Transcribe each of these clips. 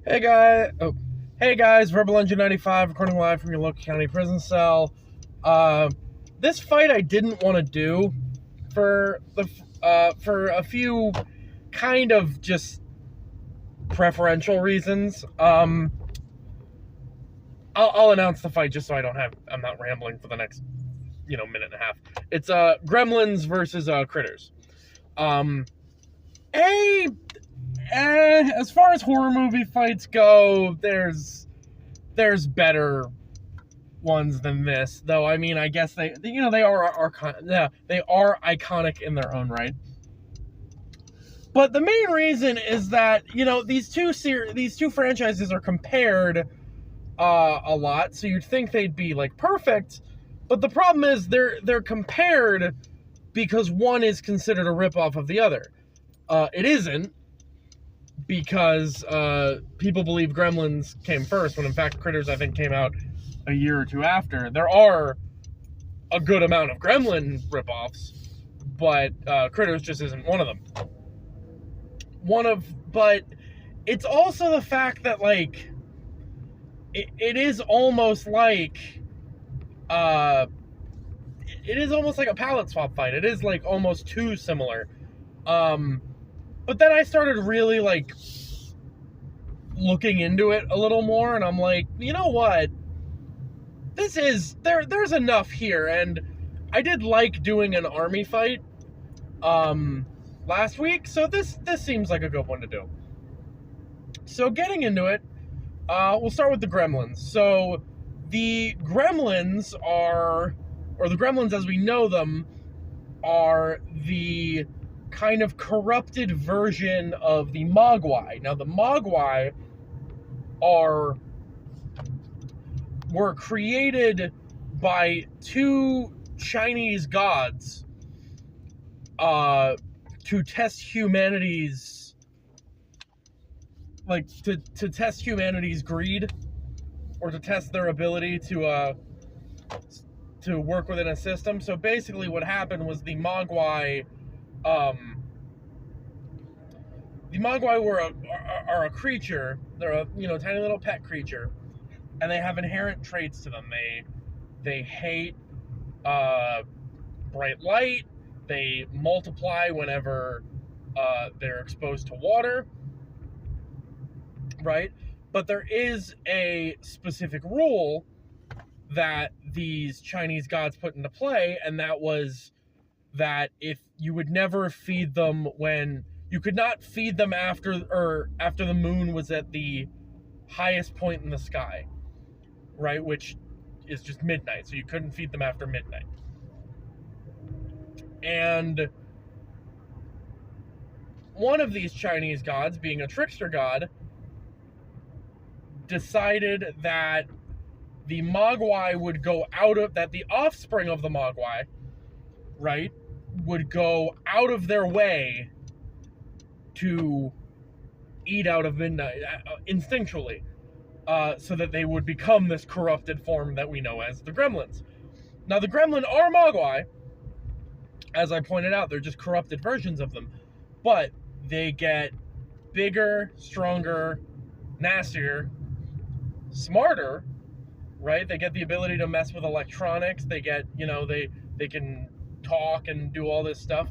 Hey guys, hey guys, Rebel Engine 95 recording live from your local county prison cell. This fight I didn't want to do for a few kind of just preferential reasons. I'll announce the fight just so I'm not rambling for the next minute and a half. It's Gremlins versus Critters. A as far as horror movie fights go, there's better ones than this, though. I mean, I guess they are iconic in their own right. But the main reason is that these two franchises are compared a lot, so you'd think they'd be like perfect, but the problem is they're compared because one is considered a ripoff of the other. It isn't, because people believe Gremlins came first, when in fact Critters, I think, came out a year or two after. There are a good amount of Gremlin ripoffs, but Critters just isn't one of them. But it's also the fact that, like, it is almost like a palette swap fight. It is like almost too similar. But then I started really like looking into it a little more, and I'm like, you know what? There's enough here, and I did like doing an army fight last week, so this seems like a good one to do. So getting into it, we'll start with the Gremlins. So the Gremlins the Gremlins as we know them, are the kind of corrupted version of the Mogwai. Now, the Mogwai were created by two Chinese gods to test humanity's greed, or to test their ability to work within a system. So basically what happened was the Mogwai are a creature. They're a tiny little pet creature, and they have inherent traits to them. They hate bright light. They multiply whenever they're exposed to water, right? But there is a specific rule that these Chinese gods put into play, and that was that if you would never feed them you could not feed them after the moon was at the highest point in the sky, right? Which is just midnight, so you couldn't feed them after midnight. And one of these Chinese gods, being a trickster god, decided that the offspring of the Mogwai, right, would go out of their way to eat out of midnight instinctually, so that they would become this corrupted form that we know as the Gremlins. Now, the Gremlin are Mogwai. As I pointed out, they're just corrupted versions of them, but they get bigger, stronger, nastier, smarter, right? They get the ability to mess with electronics. They get, they can talk and do all this stuff.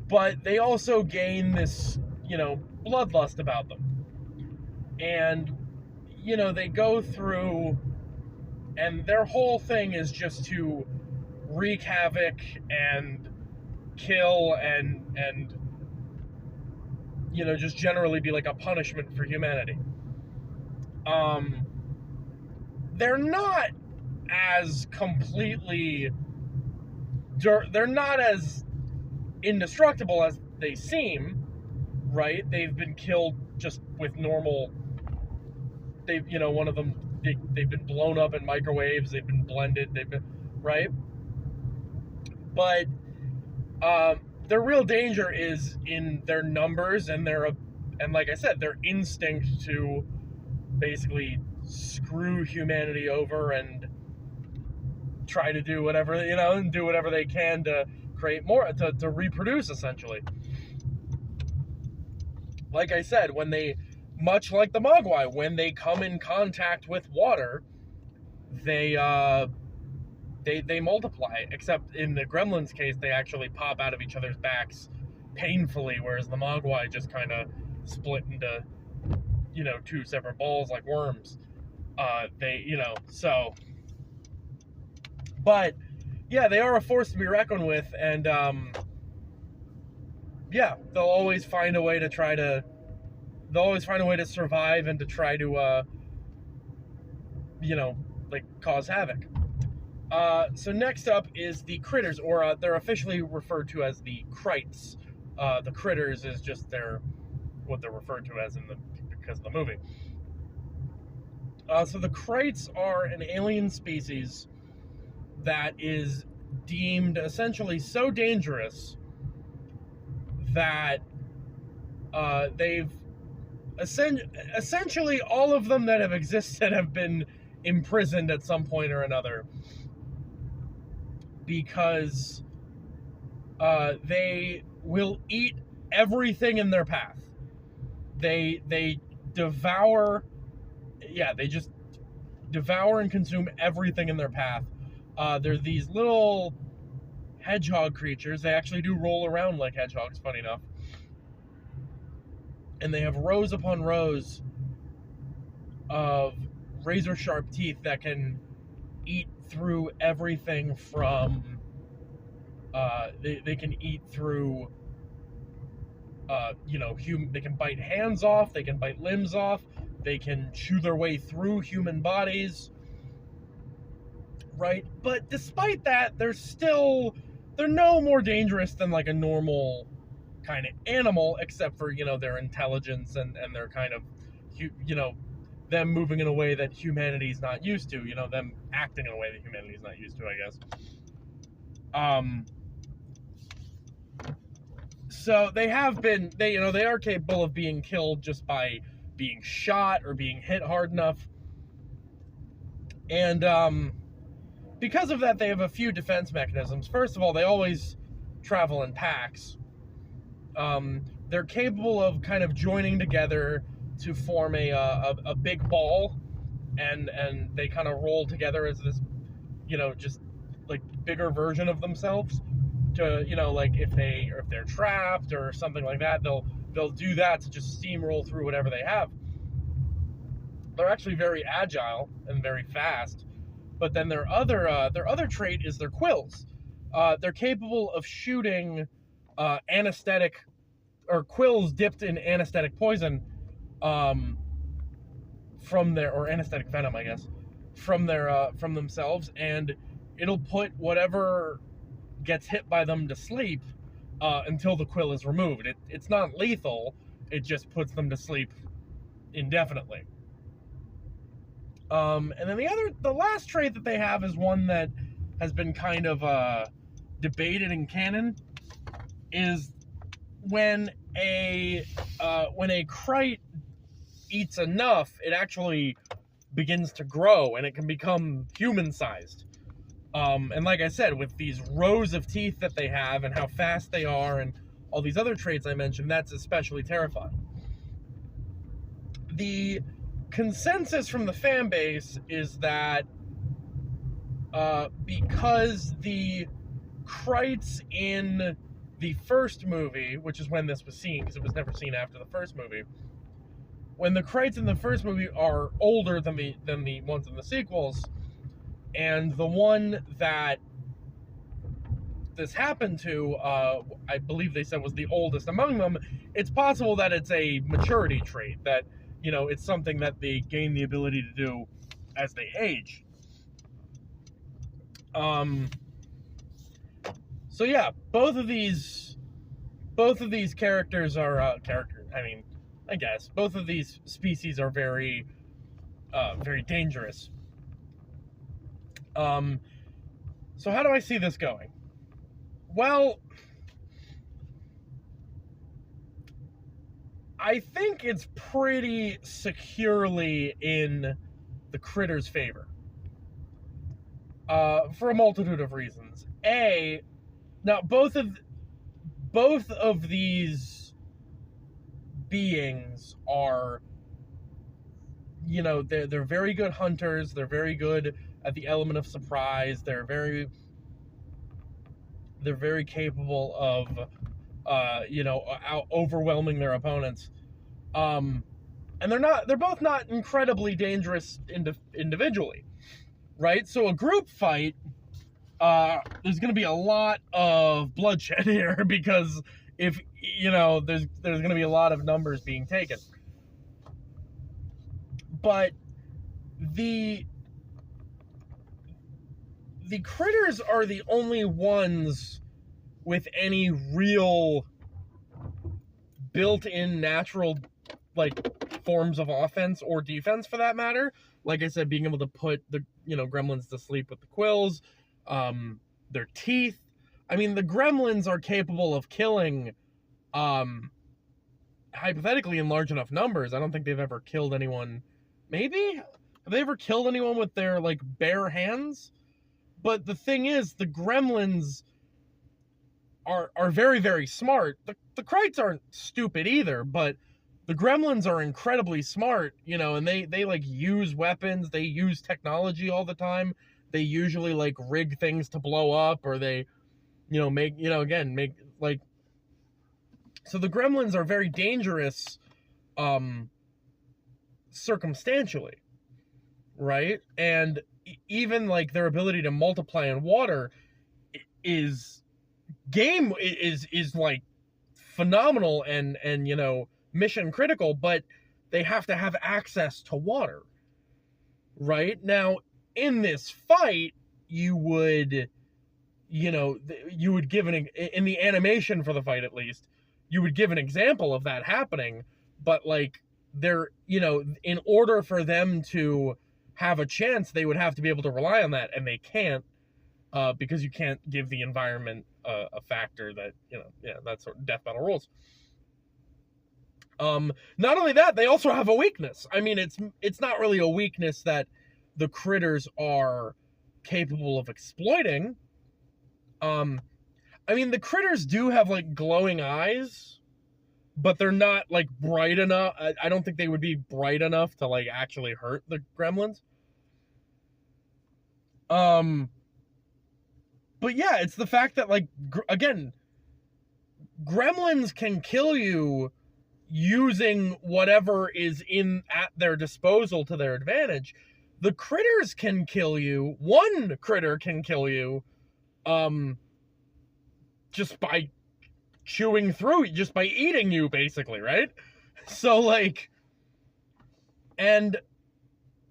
But they also gain this, bloodlust about them. And, they go through, and their whole thing is just to wreak havoc and kill and just generally be like a punishment for humanity. They're not as indestructible as they seem, right? They've been killed just with normal. One of them, they've been blown up in microwaves. They've been blended. They've been, right? But their real danger is in their numbers and like I said, their instinct to basically screw humanity over and try to do whatever, and do whatever they can to create more, to reproduce, essentially. like I said, when they, much like the Mogwai, when they come in contact with water, they multiply. Except in the Gremlins case, they actually pop out of each other's backs painfully, whereas the Mogwai just kind of split into, two separate balls like worms. But yeah, they are a force to be reckoned with, and yeah, they'll always find a way to survive and to try to cause havoc. So next up is the critters, or they're officially referred to as the krites. The critters is just what they're referred to as because of the movie. So the krites are an alien species that is deemed essentially so dangerous that they've essentially all of them that have existed have been imprisoned at some point or another, because they will eat everything in their path. They devour, they just devour and consume everything in their path. They're these little hedgehog creatures. They actually do roll around like hedgehogs, funny enough. And they have rows upon rows of razor sharp teeth that can eat through everything from they can eat through they can bite hands off, they can bite limbs off, they can chew their way through human bodies, right? But despite that, they're no more dangerous than like a normal kind of animal, except for their intelligence and their kind of them moving in a way that humanity's not used to, them acting in a way that humanity's not used to, I guess. So they are capable of being killed just by being shot or being hit hard enough. And because of that, they have a few defense mechanisms. First of all, they always travel in packs. They're capable of kind of joining together to form a big ball, and they kind of roll together as this, just like bigger version of themselves. To like if they're trapped or something like that, they'll do that to just steamroll through whatever they have. They're actually very agile and very fast. But then their other trait is their quills. They're capable of shooting anesthetic or quills dipped in anesthetic poison from their, or anesthetic venom, I guess, from themselves, and it'll put whatever gets hit by them to sleep until the quill is removed. It's not lethal, it just puts them to sleep indefinitely. And then the last trait that they have is one that has been kind of debated in canon, is when a krite eats enough, it actually begins to grow and it can become human-sized. And like I said, with these rows of teeth that they have and how fast they are and all these other traits I mentioned, that's especially terrifying. The consensus from the fan base is that because the krites in the first movie, which is when this was seen, because it was never seen after the first movie, when the krites in the first movie are older than the ones in the sequels, and the one that this happened to, I believe they said was the oldest among them, it's possible that it's a maturity trait, that, it's something that they gain the ability to do as they age. So yeah, both of these characters are, I guess, both of these species are very, very dangerous. So how do I see this going? Well, I think it's pretty securely in the critters' favor. For a multitude of reasons. Now both of these beings are, you know, they're very good hunters. They're very good at the element of surprise. They're very capable of, you know, overwhelming their opponents. And they're both not incredibly dangerous individually, right? So a group fight, there's going to be a lot of bloodshed here because if, you know, there's going to be a lot of numbers being taken. But the critters are the only ones with any real built-in natural, like, forms of offense or defense, for that matter. Like I said, being able to put the, you know, gremlins to sleep with the quills, their teeth. I mean, the gremlins are capable of killing, hypothetically, in large enough numbers. I don't think they've ever killed anyone. Maybe? Have they ever killed anyone with their, like, bare hands? But the thing is, the gremlins are very, very smart. The Krites aren't stupid either, but the gremlins are incredibly smart, you know, and they like use weapons, they use technology all the time. They usually like rig things to blow up, or they, you know, make like, so the gremlins are very dangerous circumstantially, right? And even like their ability to multiply in water is like phenomenal and you know, mission critical, but they have to have access to water. Right? Now, in this fight, you would, you know, you would give in the animation for the fight, at least, you would give an example of that happening, but like, they're, you know, in order for them to have a chance, they would have to be able to rely on that, and they can't, because you can't give the environment a factor that, you know, yeah, that's sort of death battle rules. Not only that, they also have a weakness. I mean, it's not really a weakness that the critters are capable of exploiting. I mean, the critters do have like glowing eyes, but they're not like bright enough. I don't think they would be bright enough to like actually hurt the gremlins. But yeah, it's the fact that, like, again, gremlins can kill you using whatever is at their disposal to their advantage. The critters can kill you. One critter can kill you, just by chewing through you, just by eating you, basically, right? So, like, and,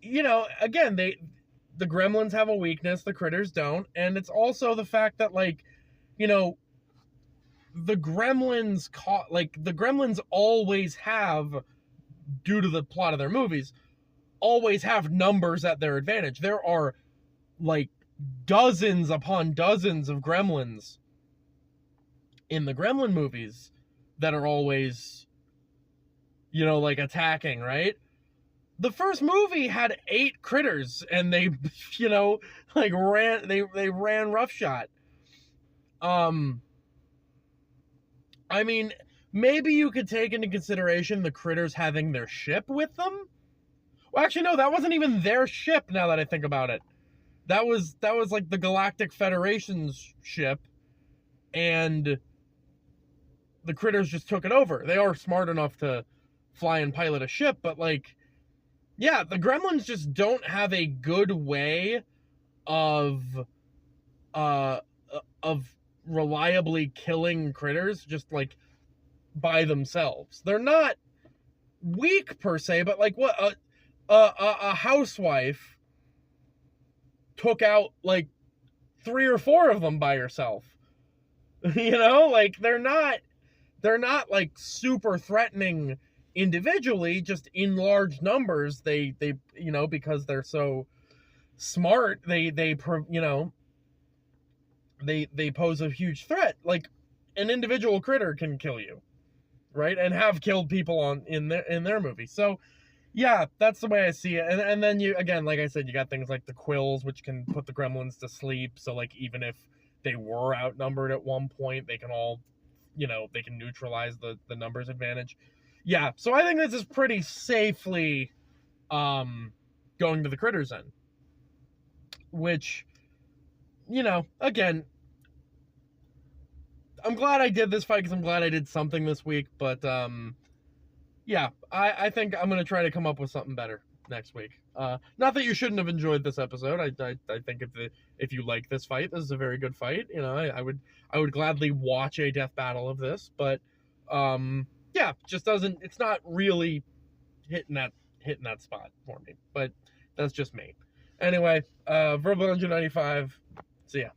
you know, again, the gremlins have a weakness, the critters don't, and it's also the fact that, like, you know, the gremlins always have, due to the plot of their movies, always have numbers at their advantage. There are like dozens upon dozens of gremlins in the Gremlin movies that are always, you know, like attacking, right? The first movie had 8 critters, and they, you know, like they ran roughshod. I mean, maybe you could take into consideration the critters having their ship with them. Well, actually, no, that wasn't even their ship, now that I think about it. That was like the Galactic Federation's ship, and the critters just took it over. They are smart enough to fly and pilot a ship, but, like, yeah, the gremlins just don't have a good way of reliably killing critters just, like, by themselves. They're not weak per se, but, like, what a housewife took out like 3 or 4 of them by herself. You know, like, they're not like super threatening individually, just in large numbers. They you know, because they're so smart, they you know, they pose a huge threat. Like, an individual critter can kill you, right? And have killed people in their movie. So yeah, that's the way I see it. And then you, again, like I said, you got things like the quills, which can put the gremlins to sleep. So, like, even if they were outnumbered at one point, they can all, you know, they can neutralize the numbers advantage. Yeah, so I think this is pretty safely going to the Critters end. Which, again, I'm glad I did this fight because I'm glad I did something this week. But yeah, I think I'm gonna try to come up with something better next week. Not that you shouldn't have enjoyed this episode. I think if you like this fight, this is a very good fight. I would gladly watch a death battle of this. But yeah, just doesn't. It's not really hitting that spot for me. But that's just me. Anyway, Verbal 195. See ya.